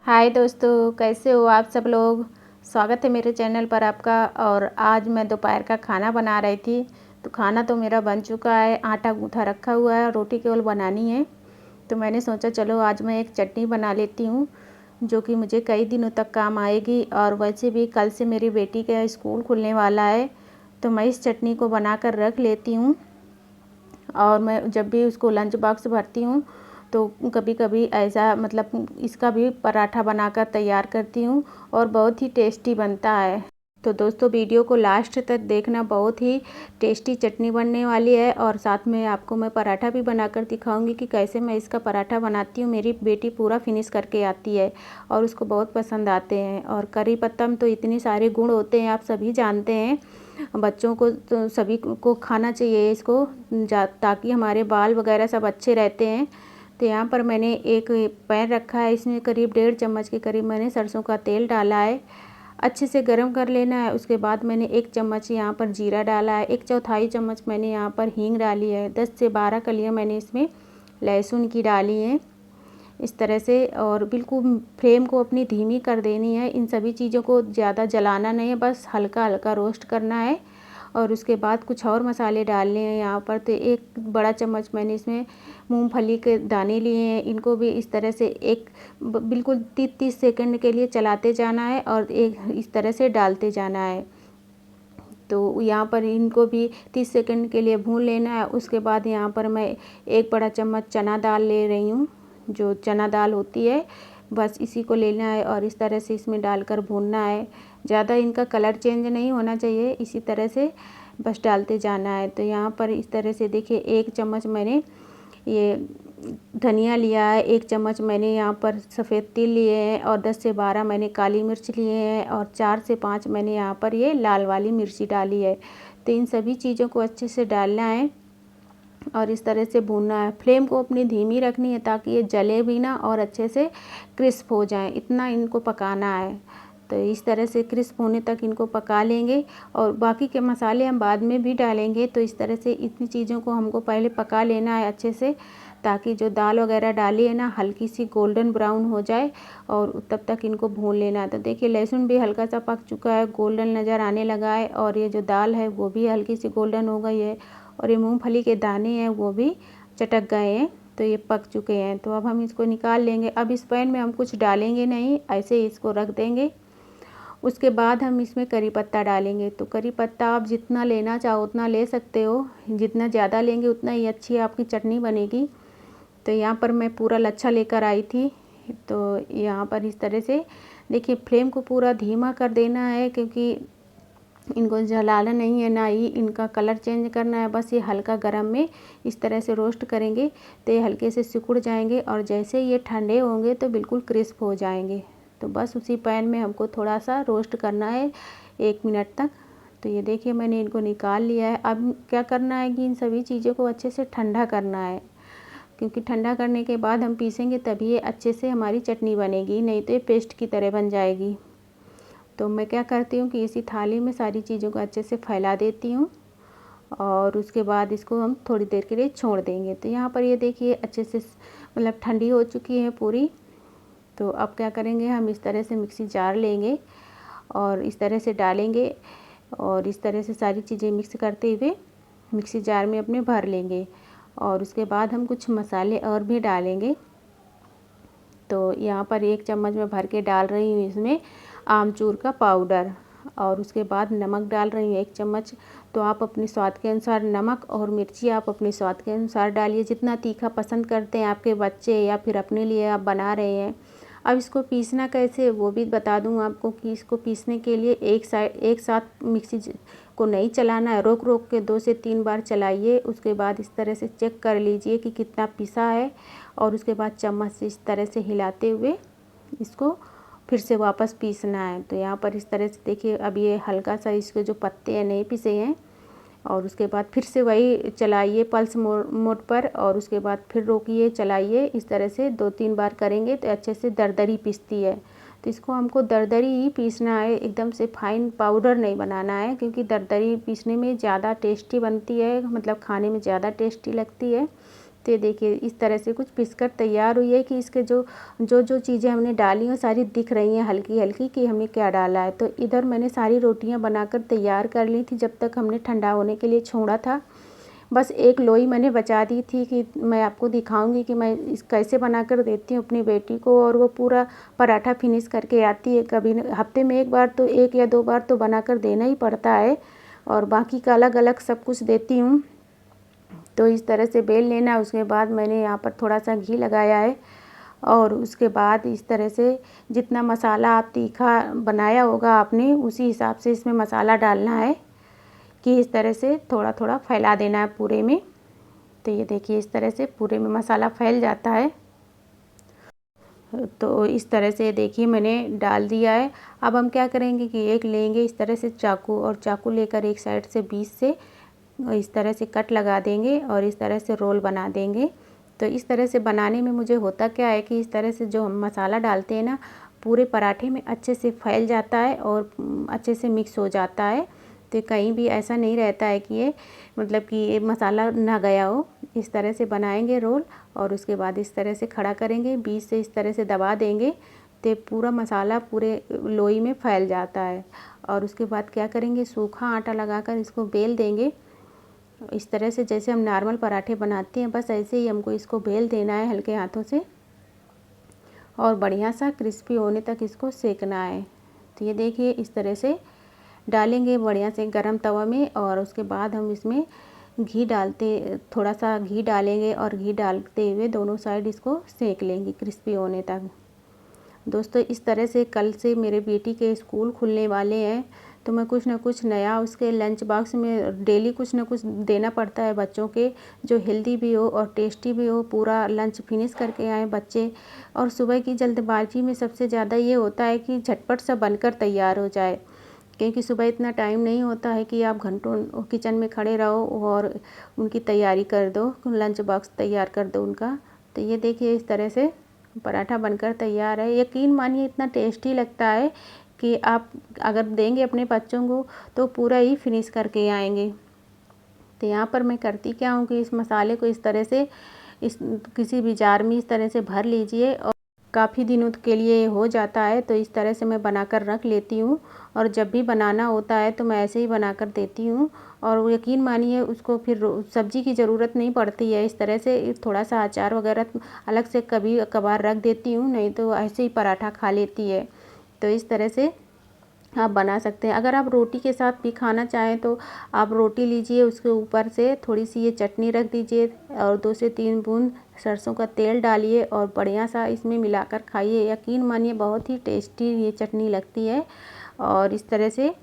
हाय दोस्तों, कैसे हो आप सब लोग। स्वागत है मेरे चैनल पर आपका। और आज मैं दोपहर का खाना बना रही थी। तो खाना तो मेरा बन चुका है, आटा गूँथा रखा हुआ है, रोटी केवल बनानी है। तो मैंने सोचा चलो आज मैं एक चटनी बना लेती हूँ जो कि मुझे कई दिनों तक काम आएगी। और वैसे भी कल से मेरी बेटी का स्कूल खुलने वाला है, तो मैं इस चटनी को बना कर रख लेती हूँ। और मैं जब भी उसको लंच बॉक्स भरती हूँ तो कभी कभी ऐसा इसका भी पराठा बनाकर तैयार करती हूँ और बहुत ही टेस्टी बनता है। तो दोस्तों वीडियो को लास्ट तक देखना, बहुत ही टेस्टी चटनी बनने वाली है। और साथ में आपको मैं पराठा भी बनाकर दिखाऊंगी कि कैसे मैं इसका पराठा बनाती हूँ। मेरी बेटी पूरा फिनिश करके आती है और उसको बहुत पसंद आते हैं। और करी पत्ता में तो इतने सारे गुण होते हैं, आप सभी जानते हैं। बच्चों को तो सभी को खाना चाहिए इसको, ताकि हमारे बाल वगैरह सब अच्छे रहते हैं। तो यहाँ पर मैंने एक पैन रखा है, इसमें करीब 1.5 चम्मच के करीब मैंने सरसों का तेल डाला है। अच्छे से गर्म कर लेना है। उसके बाद मैंने 1 चम्मच यहाँ पर जीरा डाला है, 1/4 चम्मच मैंने यहाँ पर हींग डाली है, 10 से 12 कलियाँ मैंने इसमें लहसुन की डाली हैं इस तरह से। और बिल्कुल फ्लेम को अपनी धीमी कर देनी है। इन सभी चीज़ों को ज़्यादा जलाना नहीं है, बस हल्का हल्का रोस्ट करना है। और उसके बाद कुछ और मसाले डालने हैं यहाँ पर। तो 1 बड़ा चम्मच मैंने इसमें मूंगफली के दाने लिए हैं, इनको भी इस तरह से बिल्कुल 30 सेकंड के लिए चलाते जाना है और एक इस तरह से डालते जाना है। तो यहाँ पर इनको भी 30 सेकंड के लिए भून लेना है। उसके बाद यहाँ पर मैं 1 बड़ा चम्मच चना दाल ले रही हूँ, जो चना दाल होती है, बस इसी को लेना है और इस तरह से इसमें डालकर भूनना है। ज़्यादा इनका कलर चेंज नहीं होना चाहिए, इसी तरह से बस डालते जाना है। तो यहाँ पर इस तरह से देखिए 1 चम्मच मैंने ये धनिया लिया है, 1 चम्मच मैंने यहाँ पर सफ़ेद तिल लिए हैं और 10 से 12 मैंने काली मिर्च लिए हैं और 4 से 5 मैंने यहाँ पर ये लाल वाली मिर्ची डाली है। तो इन सभी चीज़ों को अच्छे से डालना है और इस तरह से भूनना है। फ्लेम को अपनी धीमी रखनी है ताकि ये जले भी ना और अच्छे से क्रिस्प हो जाए, इतना इनको पकाना है। तो इस तरह से क्रिस्प होने तक इनको पका लेंगे और बाकी के मसाले हम बाद में भी डालेंगे। तो इस तरह से इतनी चीज़ों को हमको पहले पका लेना है अच्छे से, ताकि जो दाल वगैरह डाली है ना हल्की सी गोल्डन ब्राउन हो जाए और तब तक इनको भून लेना है। तो देखिए लहसुन भी हल्का सा पक चुका है, गोल्डन नज़र आने लगा है और ये जो दाल है वो भी हल्की सी गोल्डन हो गई है और ये मूंगफली के दाने हैं वो भी चटक गए हैं। तो ये पक चुके हैं। तो अब हम इसको निकाल लेंगे। अब इस पैन में हम कुछ डालेंगे नहीं, ऐसे ही इसको रख देंगे। उसके बाद हम इसमें करी पत्ता डालेंगे। तो करी पत्ता आप जितना लेना चाहो उतना ले सकते हो, जितना ज़्यादा लेंगे उतना ही अच्छी आपकी चटनी बनेगी। तो यहाँ पर मैं पूरा लच्छा लेकर आई थी। तो यहाँ पर इस तरह से देखिए फ्लेम को पूरा धीमा कर देना है, क्योंकि इनको जलाना नहीं है, ना ही इनका कलर चेंज करना है। बस ये हल्का गरम में इस तरह से रोस्ट करेंगे तो ये हल्के से सिकुड़ जाएंगे और जैसे ये ठंडे होंगे तो बिल्कुल क्रिस्प हो जाएंगे। तो बस उसी पैन में हमको थोड़ा सा रोस्ट करना है 1 मिनट तक। तो ये देखिए मैंने इनको निकाल लिया है। अब क्या करना है कि इन सभी चीज़ों को अच्छे से ठंडा करना है, क्योंकि ठंडा करने के बाद हम पीसेंगे तभी ये अच्छे से हमारी चटनी बनेगी, नहीं तो ये पेस्ट की तरह बन जाएगी। तो मैं क्या करती हूँ कि इसी थाली में सारी चीज़ों को अच्छे से फैला देती हूँ और उसके बाद इसको हम थोड़ी देर के लिए छोड़ देंगे। तो यहाँ पर ये देखिए अच्छे से ठंडी हो चुकी है पूरी। तो अब क्या करेंगे, हम इस तरह से मिक्सी जार लेंगे और इस तरह से डालेंगे और इस तरह से सारी चीज़ें मिक्स करते हुए मिक्सी जार में अपने भर लेंगे। और उसके बाद हम कुछ मसाले और भी डालेंगे। तो यहाँ पर 1 चम्मच में भर के डाल रही हूँ इसमें आमचूर का पाउडर और उसके बाद नमक डाल रही हूँ 1 चम्मच। तो आप अपने स्वाद के अनुसार नमक और मिर्ची आप अपने स्वाद के अनुसार डालिए, जितना तीखा पसंद करते हैं आपके बच्चे या फिर अपने लिए आप बना रहे हैं। अब इसको पीसना कैसे वो भी बता दूँ आपको कि इसको पीसने के लिए एक साथ मिक्सी को नहीं चलाना है, रोक रोक के 2 से 3 बार चलाइए। उसके बाद इस तरह से चेक कर लीजिए कि कितना पिसा है और उसके बाद चम्मच से इस तरह से हिलाते हुए इसको फिर से वापस पीसना है। तो यहाँ पर इस तरह से देखिए अब ये हल्का सा इसके जो पत्ते हैं नहीं पिसे हैं। और उसके बाद फिर से वही चलाइए पल्स मोड पर और उसके बाद फिर रोकिए, चलाइए। इस तरह से 2-3 बार करेंगे तो अच्छे से दरदरी पिसती है। तो इसको हमको दरदरी ही पीसना है, एकदम से फाइन पाउडर नहीं बनाना है, क्योंकि दरदरी पीसने में ज़्यादा टेस्टी बनती है, मतलब खाने में ज़्यादा टेस्टी लगती है। तो ये देखिए इस तरह से कुछ पिसकर तैयार हुई है कि इसके जो चीज़ें हमने डाली हैं सारी दिख रही हैं हल्की हल्की कि हमने क्या डाला है। तो इधर मैंने सारी रोटियां बनाकर तैयार कर ली थी जब तक हमने ठंडा होने के लिए छोड़ा था। बस एक लोई मैंने बचा दी थी कि मैं आपको दिखाऊंगी कि मैं इस कैसे बनाकर देती हूँ अपनी बेटी को, और वो पूरा पराठा फिनिश करके आती है। कभी हफ्ते में एक बार तो 1 या 2 बार तो बनाकर देना ही पड़ता है, और बाकी का अलग अलग सब कुछ देती हूँ। तो इस तरह से बेल लेना। उसके बाद मैंने यहाँ पर थोड़ा सा घी लगाया है, और उसके बाद इस तरह से जितना मसाला आप तीखा बनाया होगा आपने उसी हिसाब से इसमें मसाला डालना है कि इस तरह से थोड़ा थोड़ा फैला देना है पूरे में। तो ये देखिए इस तरह से पूरे में मसाला फैल जाता है। तो इस तरह से देखिए मैंने डाल दिया है। अब हम क्या करेंगे कि एक लेंगे इस तरह से चाकू, और चाकू लेकर एक साइड से बीच से इस तरह से कट लगा देंगे और इस तरह से रोल बना देंगे। तो इस तरह से बनाने में मुझे होता क्या है कि इस तरह से जो हम मसाला डालते हैं ना पूरे पराठे में अच्छे से फैल जाता है और अच्छे से मिक्स हो जाता है। तो कहीं भी ऐसा नहीं रहता है कि ये मतलब कि ये मसाला ना गया हो। इस तरह से बनाएंगे रोल, और उसके बाद इस तरह से खड़ा करेंगे, बीच से इस तरह से दबा देंगे तो पूरा मसाला पूरे लोई में फैल जाता है। और उसके बाद क्या करेंगे, सूखा आटा लगाकर इसको बेल देंगे इस तरह से जैसे हम नॉर्मल पराठे बनाते हैं, बस ऐसे ही हमको इसको बेल देना है हल्के हाथों से, और बढ़िया सा क्रिस्पी होने तक इसको सेकना है। तो ये देखिए इस तरह से डालेंगे बढ़िया से गरम तवा में, और उसके बाद हम इसमें घी डालते थोड़ा सा घी डालेंगे, और घी डालते हुए दोनों साइड इसको सेक लेंगे क्रिस्पी होने तक। दोस्तों इस तरह से कल से मेरे बेटी के स्कूल खुलने वाले हैं, तो मैं कुछ ना कुछ नया उसके लंच बॉक्स में डेली कुछ ना कुछ देना पड़ता है बच्चों के, जो हेल्दी भी हो और टेस्टी भी हो। पूरा लंच फिनिश करके आए बच्चे, और सुबह की जल्दबाजी में सबसे ज़्यादा ये होता है कि झटपट सा बनकर तैयार हो जाए, क्योंकि सुबह इतना टाइम नहीं होता है कि आप घंटों किचन में खड़े रहो और उनकी तैयारी कर दो, लंच बॉक्स तैयार कर दो उनका। तो ये देखिए इस तरह से पराठा बनकर तैयार है। यकीन मानिए इतना टेस्टी लगता है कि आप अगर देंगे अपने बच्चों को तो पूरा ही फिनिश करके आएंगे। तो यहाँ पर मैं करती क्या हूँ कि इस मसाले को इस तरह से इस किसी भी जार में इस तरह से भर लीजिए, और काफ़ी दिनों के लिए हो जाता है। तो इस तरह से मैं बनाकर रख लेती हूँ, और जब भी बनाना होता है तो मैं ऐसे ही बनाकर देती हूँ। और यकीन मानिए उसको फिर सब्ज़ी की ज़रूरत नहीं पड़ती है। इस तरह से थोड़ा सा अचार वगैरह अलग से कभी कभार रख देती हूँ, नहीं तो ऐसे ही पराठा खा लेती है। तो इस तरह से आप बना सकते हैं। अगर आप रोटी के साथ भी खाना चाहें तो आप रोटी लीजिए, उसके ऊपर से थोड़ी सी ये चटनी रख दीजिए, और 2 से 3 बूंद सरसों का तेल डालिए और बढ़िया सा इसमें मिलाकर खाइए। यकीन मानिए बहुत ही टेस्टी ये चटनी लगती है। और इस तरह से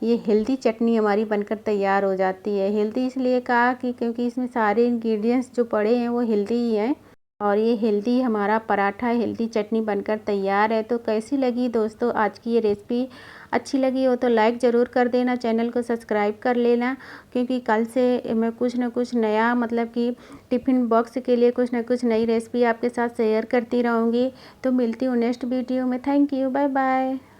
ये हेल्दी चटनी हमारी बनकर तैयार हो जाती है। हेल्दी इसलिए कहा कि क्योंकि इसमें सारे इंग्रेडिएंट्स जो पड़े हैं वो हेल्दी ही हैं, और ये हेल्दी हमारा पराठा हेल्दी चटनी बनकर तैयार है। तो कैसी लगी दोस्तों आज की ये रेसिपी? अच्छी लगी हो तो लाइक ज़रूर कर देना, चैनल को सब्सक्राइब कर लेना, क्योंकि कल से मैं कुछ ना कुछ नया मतलब कि टिफ़िन बॉक्स के लिए कुछ ना कुछ नई रेसिपी आपके साथ शेयर करती रहूँगी। तो मिलती हूँ नेक्स्ट वीडियो में। Thank you, bye bye.